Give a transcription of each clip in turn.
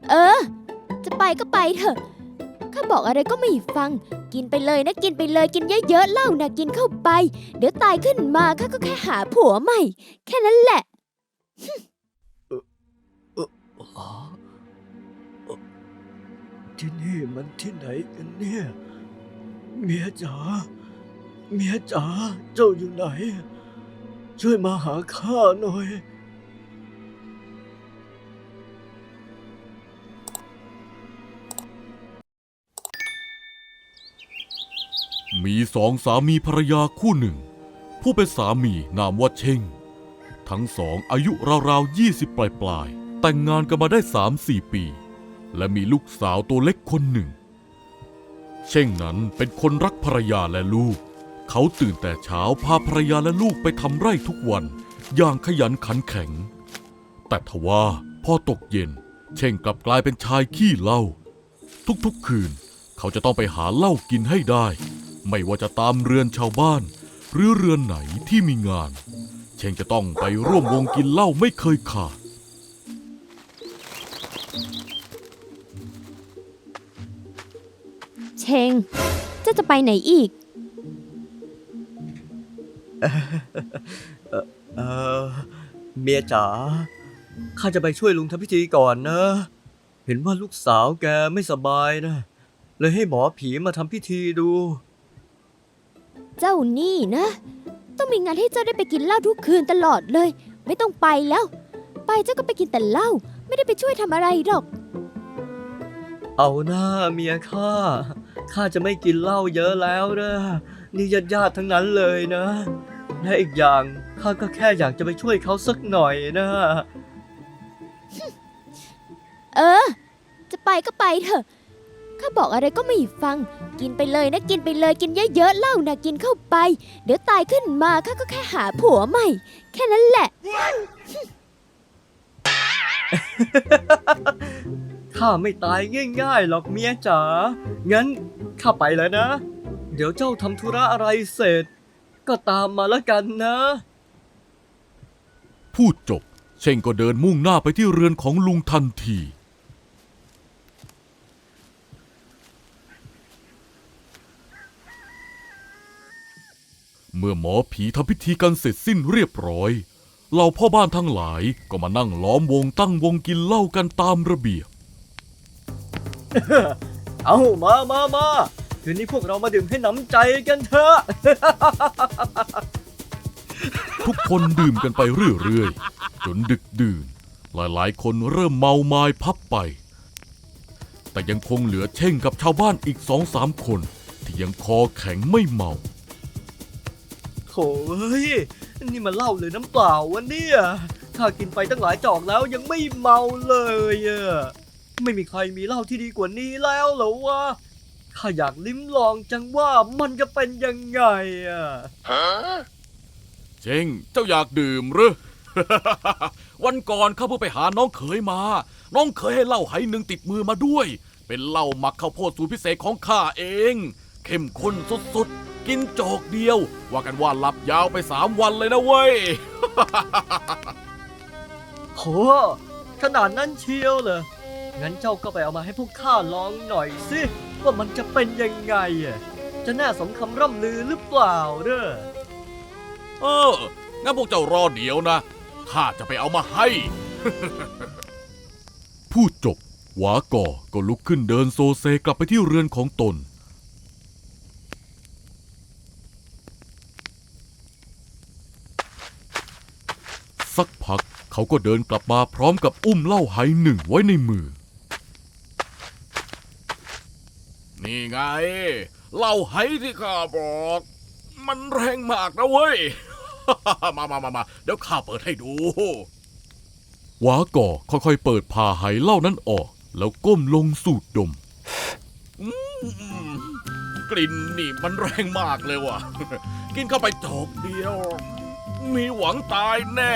เออจะไปก็ไปเถอะข้าบอกอะไรก็ไม่ฟังกินไปเลยนะกินไปเลยกินเยอะๆเหล้านะกินเข้าไปเดี๋ยวตายขึ้นมาข้าก็แค่หาผัวใหม่แค่นั้นแหละอ๋อที่นี่มันที่ไหนกันเนี่ยเมียจ๋าเมียจ๋าเจ้าอยู่ไหนช่วยมาหาข้าหน่อยมีสองสามีภรรยาคู่หนึ่งผู้เป็นสามีนามว่าเช่งทั้งสองอายุราวๆ20ปลายๆแต่งงานกันมาได้ 3-4 ปีและมีลูกสาวตัวเล็กคนหนึ่งเช่งนั้นเป็นคนรักภรรยาและลูกเขาตื่นแต่เช้าพาภรรยาและลูกไปทำไร่ทุกวันอย่างขยันขันแข็งแต่ทว่าพอตกเย็นเช่งกลับกลายเป็นชายขี้เหล้าทุกๆคืนเขาจะต้องไปหาเหล้ากินให้ได้ไม่ว่าจะตามเรือนชาวบ้านหรือเรือนไหนที่มีงานเช่งจะต้องไปร่วมวงกินเหล้าไม่เคยขาดเชงเจ้าจะไปไหนอีกเออเมียจ๋าข้าจะไปช่วยลุงทำพิธีก่อนนะเห็นว่าลูกสาวแกไม่สบายนะเลยให้หมอผีมาทำพิธีดู เจ้านี่นะต้องมีงานให้เจ้าได้ไปกินเหล้าทุกคืนตลอดเลยไม่ต้องไปแล้วไปเจ้าก็ไปกินแต่เหล้าไม่ได้ไปช่วยทำอะไรหรอก เอาหน้าเมียข้าจะไม่กินเหล้าเยอะแล้วนะนี่ญาติทั้งนั้นเลยนะและอีกอย่างข้าก็แค่อยากจะไปช่วยเขาสักหน่อยนะ เออจะไปก็ไปเถอะข้าบอกอะไรก็ไม่ฟังกินไปเลยนะกินไปเลยกินเยอะๆเหล้านะกินเข้าไปเดี๋ยวตายขึ้นมาข้าก็แค่หาผัวใหม่แค่นั้นแหละ ข้าไม่ตายง่ายๆหรอกเมียจ๋างั้นข้าไปแล้วนะเดี๋ยวเจ้าทำธุระอะไรเสร็จก็ตามมาแล้วกันนะ พูดจบเช่งก็เดินมุ่งหน้าไปที่เรือนของลุงทันทีเมื่อหมอผีทำพิธีกันเสร็จสิ้นเรียบร้อยเหล่าพ่อบ้านทั้งหลายก็มานั่งล้อมวงตั้งวงกินเหล้ากันตามระเบียบ เอามาคืนนี้พวกเรามาดื่มให้หนำใจกันเถอะ ทุกคนดื่มกันไปเรื่อยๆจนดึกดื่นหลายๆคนเริ่มเมาไม้พับไปแต่ยังคงเหลือเช่งกับชาวบ้านอีก2-3 คนที่ยังคอแข็งไม่เมา โถ่เอ้ยนี่มันเหล้าหรือน้ำเปล่าวะเนี่ยข้ากินไปตั้งหลายจอกแล้วยังไม่เมาเลยอะไม่มีใครมีเหล้าที่ดีกว่านี้แล้วเหรอวะข้าอยากลิ้มลองจังว่ามันจะเป็นยังไงอะ เช่งเจ้าอยากดื่มหรือ วันก่อนข้าเพิ่งไปหาน้องเขยมา น้องเขยให้เหล้าไหหนึ่งติดมือมาด้วย เป็นเหล้าหมักข้าวโพดสูตรพิเศษของข้าเอง เข้มข้นสุดๆกินจอกเดียว ว่ากันว่าหลับยาวไป3 วันเลยนะเว้ย โหขนาดนั้นเชียวเหรองั้นเจ้าก็ไปเอามาให้พวกข้าลองหน่อยสิว่ามันจะเป็นยังไงอะจะน่าสมคำร่ำลือหรือเปล่าเด้อ งั้นพวกเจ้ารอเดี๋ยวนะ ข้าจะไปเอามาให้ พูดจบหวาก่อก็ลุกขึ้นเดินโซเซกลับไปที่เรือนของตน สักพักเขาก็เดินกลับมาพร้อมกับอุ้มเหล้าไหหนึ่งไว้ในมือ นี่ไงเหล้าไหที่ข้าบอก มันแรงมากนะเว้ย มาเดี๋ยวข้าเปิดให้ดูหวาก่อค่อยๆเปิดผ่าไหเหล้านั้นออกแล้วก้มลงสูดดมกลิ่นนี่มันแรงมากเลยว่ะ กินเข้าไปจอกเดียว มีหวังตายแน่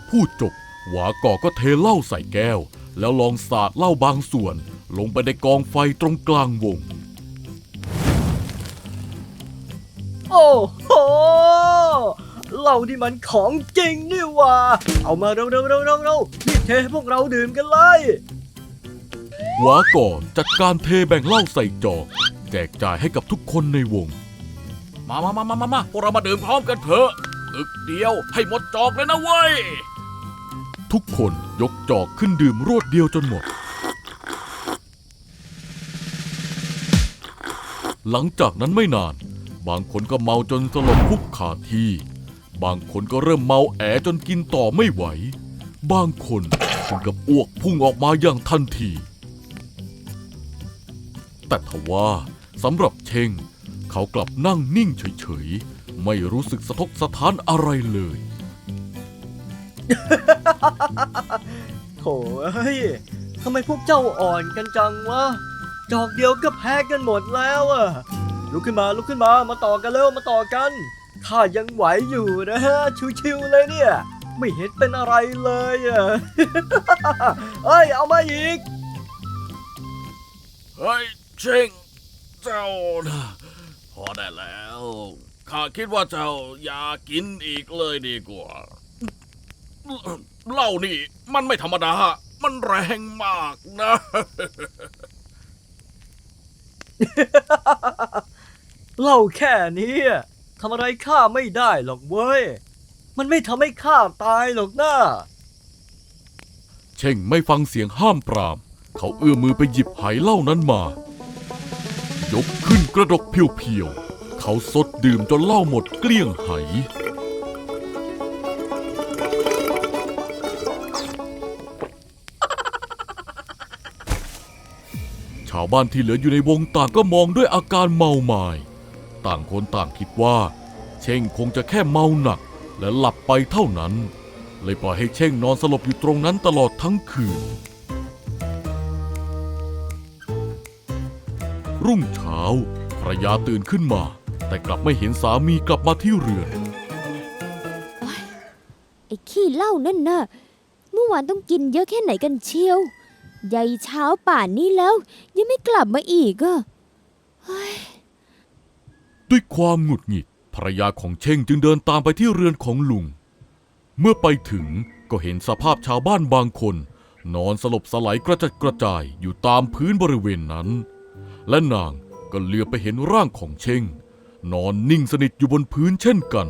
พูดจบหวาก่อก็เทเหล้าใส่แก้วแล้วลองสาดเหล้าบางส่วนลงไปในกองไฟตรงกลางวง โอ้โห เหล้าที่มันของจริงนี่หว่าเอามาเร็วรีบเทให้พวกเราดื่มกันเลย หวาก่อจัดการเทแบ่งเหล้าใส่จอกแจกจ่ายให้กับทุกคนในวงมาพวกเรามาดื่มพร้อมกันเถอะอึกเดียวให้หมดจอกเลยนะเว้ยทุกคนยกจอกขึ้นดื่มรวดเดียวจนหมดหลังจากนั้นไม่นานบางคนก็เมาจนสลบคุกขาที่บางคนก็เริ่มเมาแอจนกินต่อไม่ไหวบางคนถึงกับอ้วกพุ่งออกมาอย่างทันทีแต่ทว่าสำหรับเชงเขากลับนั่งนิ่งเฉยๆไม่รู้สึกสะทกสะท้านอะไรเลย โถ่เฮ้ยทำไมพวกเจ้าอ่อนกันจังวะจอกเดียวก็แพ้กันหมดแล้วอะลุกขึ้นมามาต่อกันเร็วมาต่อกันข้ายังไหวอยู่นะฮะชิวๆเลยเนี่ยไม่เห็นเป็นอะไรเลยอะ เฮ้ยเอามาอีก เฮ้ยเชงเจ้านะพอได้แล้วข้าคิดว่าเจ้าอย่ากินอีกเลยดีกว่าเหล้านี่มันไม่ธรรมดามันแรงมากนะ เหล้าแค่นี้ทำอะไรข้าไม่ได้หรอกเว้ยมันไม่ทำให้ข้าตายหรอกนะ เช่งไม่ฟังเสียงห้ามปรามเขาเอื้อมมือไปหยิบไหเหล้านั้นมา ยกขึ้นกระดกเพียวๆเขาซดดื่มจนเหล้าหมดเกลี้ยงไหชาวบ้านที่เหลืออยู่ในวงต่างก็มองด้วยอาการเมาหมายต่างคนต่างคิดว่าเช่งคงจะแค่เมาหนักและหลับไปเท่านั้นเลยปล่อยให้เช่งนอนสลบอยู่ตรงนั้นตลอดทั้งคืนรุ่งเช้าภรรยาตื่นขึ้นมาแต่กลับไม่เห็นสามีกลับมาที่เรือน ไอ้ขี้เหล้านั่นน่ะเมื่อวานต้องกินเยอะแค่ไหนกันเชียวใหญ่เช้าป่านนี้แล้วยังไม่กลับมาอีกอ่ะเฮ้ย ด้วยความหงุดหงิดภรรยาของเช่งจึงเดินตามไปที่เรือนของลุงเมื่อไปถึงก็เห็นสภาพชาวบ้านบางคนนอนสลบสลายกระจัดกระจายอยู่ตามพื้นบริเวณนั้นและนางก็เหลือบไปเห็นร่างของเช่งนอนนิ่งสนิทอยู่บนพื้นเช่นกัน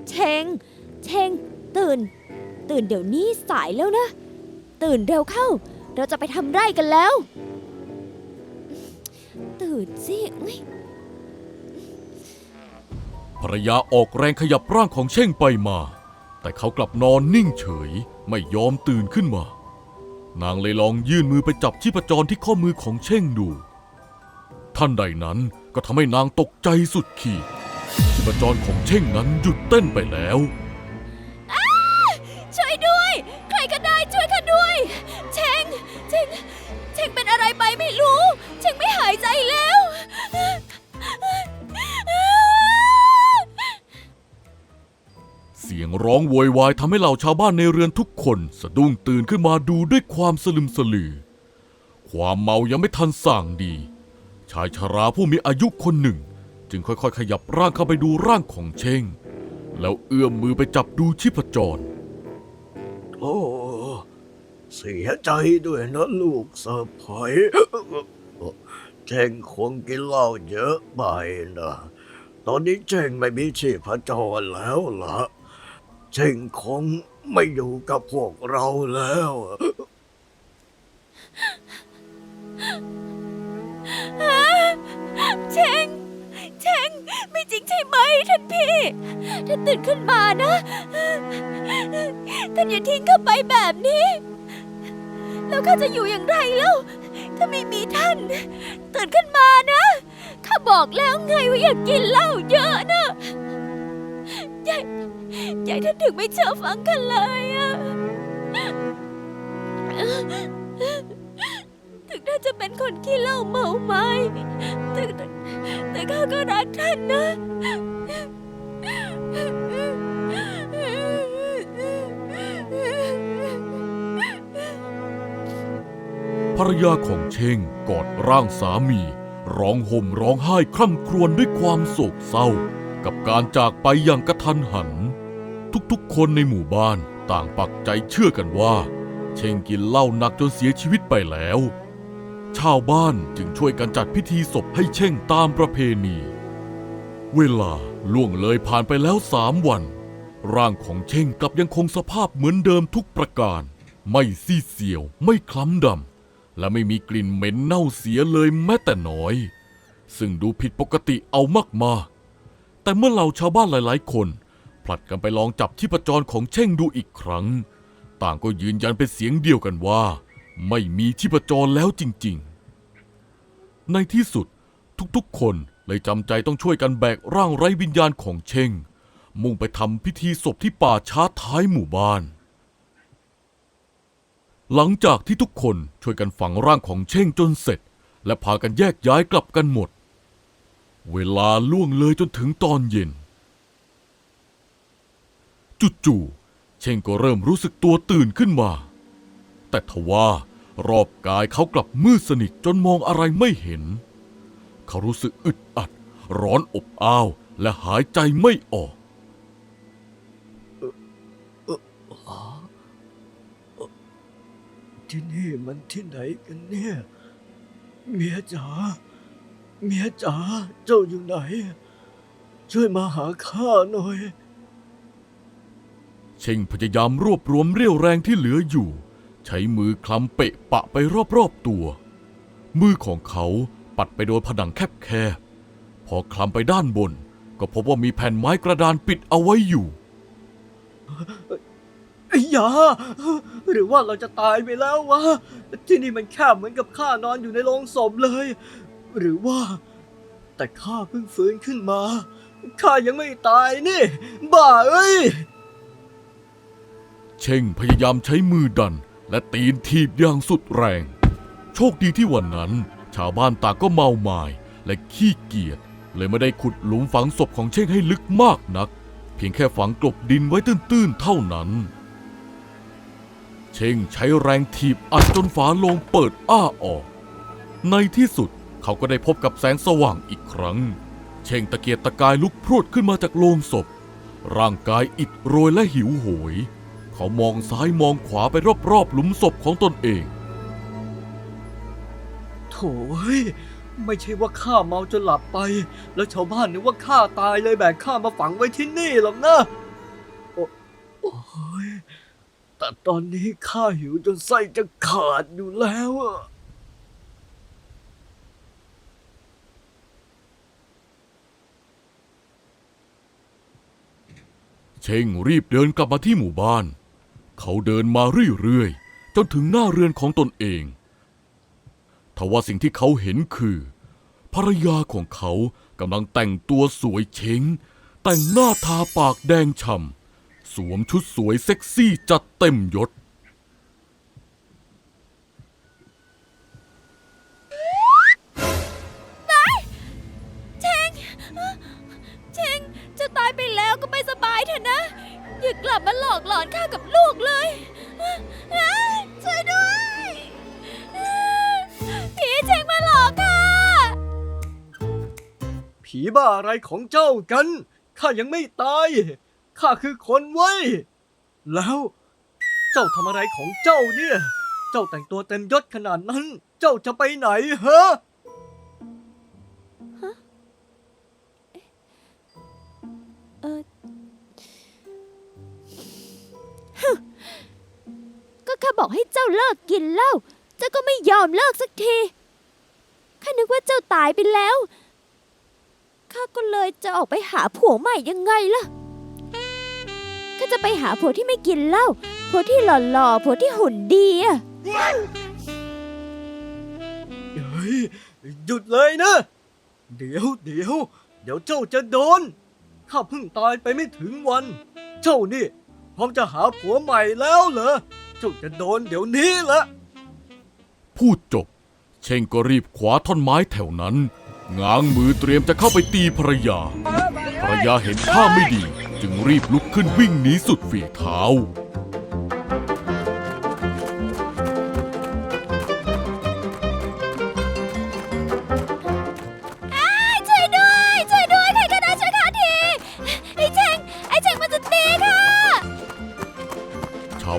เชงตื่นเดี๋ยวนี้สายแล้วนะตื่นเร็วเข้าเราจะไปทำไร่กันแล้วตื่นสิอุ๊ย ภรรยาออกแรงขยับร่างของเช่งไปมาแต่เขากลับนอนนิ่งเฉยไม่ยอมตื่นขึ้นมานางเลยลองยื่นมือไปจับชีพจรที่ข้อมือของเช่งดูท่านใดนั้นก็ทำให้นางตกใจสุดขีดชีพจรของเช่งนั้นหยุดเต้นไปแล้ว ช่วยด้วย ใครก็ได้ช่วยข้าด้วยเชงเป็นอะไรไปไม่รู้เชงไม่หายใจแล้ว เสียงร้องโวยวายทำให้เหล่าชาวบ้านในเรือนทุกคนสะดุ้งตื่นขึ้นมาดูด้วยความสลึมสลือความเมายังไม่ทันส่างดีชายชราผู้มีอายุคนหนึ่งจึงค่อยๆขยับร่างเข้าไปดูร่างของเช่งแล้วเอื้อมมือไปจับดูชีพจร โอ้เสียใจด้วยนะลูกสะใภ้ เจงคงกินเหล้าเยอะไปนะตอนนี้เจงไม่มีชีพจรแล้วล่ะเจงคงไม่อยู่กับพวกเราแล้ว เชงไม่จริงใช่ไหมท่านพี่ท่านตื่นขึ้นมานะท่านอย่าทิ้งข้าไปแบบนี้แล้วข้าจะอยู่อย่างไรแล้วถ้าไม่มีท่านตื่นขึ้นมานะข้าบอกแล้วไงว่าอย่ากินเหล้าเยอะนะยายท่านถึงไม่เชื่อฟังกันเลยอะถึงท่านจะเป็นคนขี้เหล้าเมาไม้แต่ข้าก็รักท่านนะ ภ รรยาของเชงกอดร่างสามีร้องห่มร้องไห้คร่ำครวญด้วยความโศกเศร้ากับการจากไปอย่างกระทันหันทุกๆคนในหมู่บ้านต่างปักใจเชื่อกันว่าเชงกินเหล้าหนักจนเสียชีวิตไปแล้วชาวบ้านจึงช่วยกันจัดพิธีศพให้เชงตามประเพณีเวลาล่วงเลยผ่านไปแล้ว3 วันร่างของเชงกลับยังคงสภาพเหมือนเดิมทุกประการไม่ซีดเซียวไม่คล้ำดำและไม่มีกลิ่นเหม็นเน่าเสียเลยแม้แต่น้อยซึ่งดูผิดปกติเอามากๆแต่เมื่อเหล่าชาวบ้านหลายๆคนผลัดกันไปลองจับชีพจรของเชงดูอีกครั้งต่างก็ยืนยันเป็นเสียงเดียวกันว่าไม่มีชีพจรแล้วจริงๆในที่สุดทุกๆคนเลยจำใจต้องช่วยกันแบกร่างไร้วิญญาณของเชงมุ่งไปทำพิธีศพที่ป่าช้าท้ายหมู่บ้านหลังจากที่ทุกคนช่วยกันฝังร่างของเชงจนเสร็จและพากันแยกย้ายกลับกันหมดเวลาล่วงเลยจนถึงตอนเย็นจู่ๆเชงก็เริ่มรู้สึกตัวตื่นขึ้นมาแต่ทว่ารอบกายเขากลับมืดสนิทจนมองอะไรไม่เห็นเขารู้สึกอึดอัดร้อนอบอ้าวและหายใจไม่ออกที่นี่มันที่ไหนกันเนี่ยเมียจ๋าเมียจ๋าเจ้าอยู่ไหนช่วยมาหาข้าหน่อยเชงพยายามรวบรวมเรี่ยวแรงที่เหลืออยู่ใช้มือคลำเปะปะไปรอบๆตัวมือของเขาปัดไปโดนผนังแคบๆพอคลำไปด้านบนก็พบว่ามีแผ่นไม้กระดานปิดเอาไว้อยู่อย่าหรือว่าเราจะตายไปแล้ววะที่นี่มันแคบเหมือนกับข้านอนอยู่ในโรงศพเลยหรือว่าแต่ข้าเพิ่งฟื้นขึ้นมาข้ายังไม่ตายนี่บ้าเอ้ยเชงพยายามใช้มือดันและตีนถีบอย่างสุดแรงโชคดีที่วันนั้นชาวบ้านต่างก็เมามายและขี้เกียจเลยไม่ได้ขุดหลุมฝังศพของเชงให้ลึกมากนักเพียงแค่ฝังกลบดินไว้ตื้นๆเท่านั้นเชงใช้แรงถีบอัดจนฝาโลงเปิดอ้าออกในที่สุดเขาก็ได้พบกับแสงสว่างอีกครั้งเชงตะเกียกตะกายลุกพรวดขึ้นมาจากโลงศพร่างกายอิดโรยและหิวโหยเขามองซ้ายมองขวาไปรอบๆหลุมศพของตนเองโถ่เฮ้ยไม่ใช่ว่าข้าเมาจนหลับไปแล้วชาวบ้านนึกว่าข้าตายเลยแบกข้ามาฝังไว้ที่นี่หรอกนะโอ้ยแต่ตอนนี้ข้าหิวจนไส้จะขาดอยู่แล้วอะเชงรีบเดินกลับมาที่หมู่บ้านเขาเดินมาเรื่อยๆจนถึงหน้าเรือนของตนเองทว่าสิ่งที่เขาเห็นคือภรรยาของเขากำลังแต่งตัวสวยเช้งแต่งหน้าทาปากแดงฉ่ำสวมชุดสวยเซ็กซี่จัดเต็มยศเชงจะตายไปแล้วก็ไม่สบายเถอะนะอย่ากลับมาหลอกหลอนข้ากับลูกเลยช่วยด้วยผีเชงมาหลอกข้า ผีบ้าอะไรของเจ้ากันข้ายังไม่ตายข้าคือคนเว้ยแล้วเจ้าทำอะไรของเจ้าเนี่ยเจ้าแต่งตัวเต็มยศขนาดนั้นเจ้าจะไปไหนฮะก็ข้าบอกให้เจ้าเลิกกินเหล้าเจ้าก็ไม่ยอมเลิกสักทีข้านึกว่าเจ้าตายไปแล้วข้าก็เลยจะออกไปหาผัวใหม่ยังไงล่ะข้าจะไปหาผัวที่ไม่กินเหล้าผัวที่หล่อๆผัวที่หุ่นดีอะเฮ้ยหยุดเลยนะเดี๋ยวเจ้าจะโดนข้าเพิ่งตายไปไม่ถึงวันเจ้านี่พร้อมจะหาผัวใหม่แล้วเหรอเจ้าจะโดนเดี๋ยวนี้ละพูดจบเชงก็รีบคว้าท่อนไม้แถวนั้นง้างมือเตรียมจะเข้าไปตีภรรยาเห็นท่าไม่ดีจึงรีบลุกขึ้นวิ่งหนีสุดฝีเท้า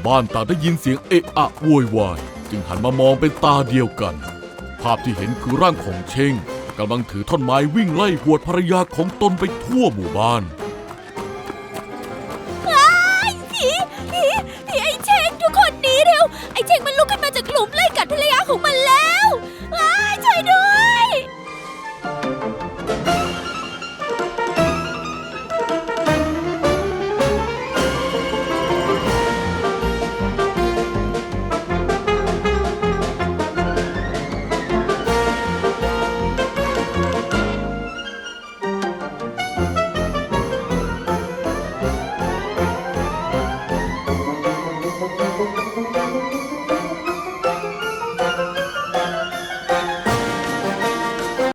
บ้านต่างได้ยินเสียงเอะอะโวยวายจึงหันมามองเป็นตาเดียวกัน ภาพที่เห็นคือร่างของเชงกำลังถือท่อนไม้วิ่งไล่หวดภรรยาของตนไปทั่วหมู่บ้าน ผีไอ้เชงทุกคนหนีเร็ว ไอ้เชงมันลุกขึ้นมาจากหลุมไล่กัดภรร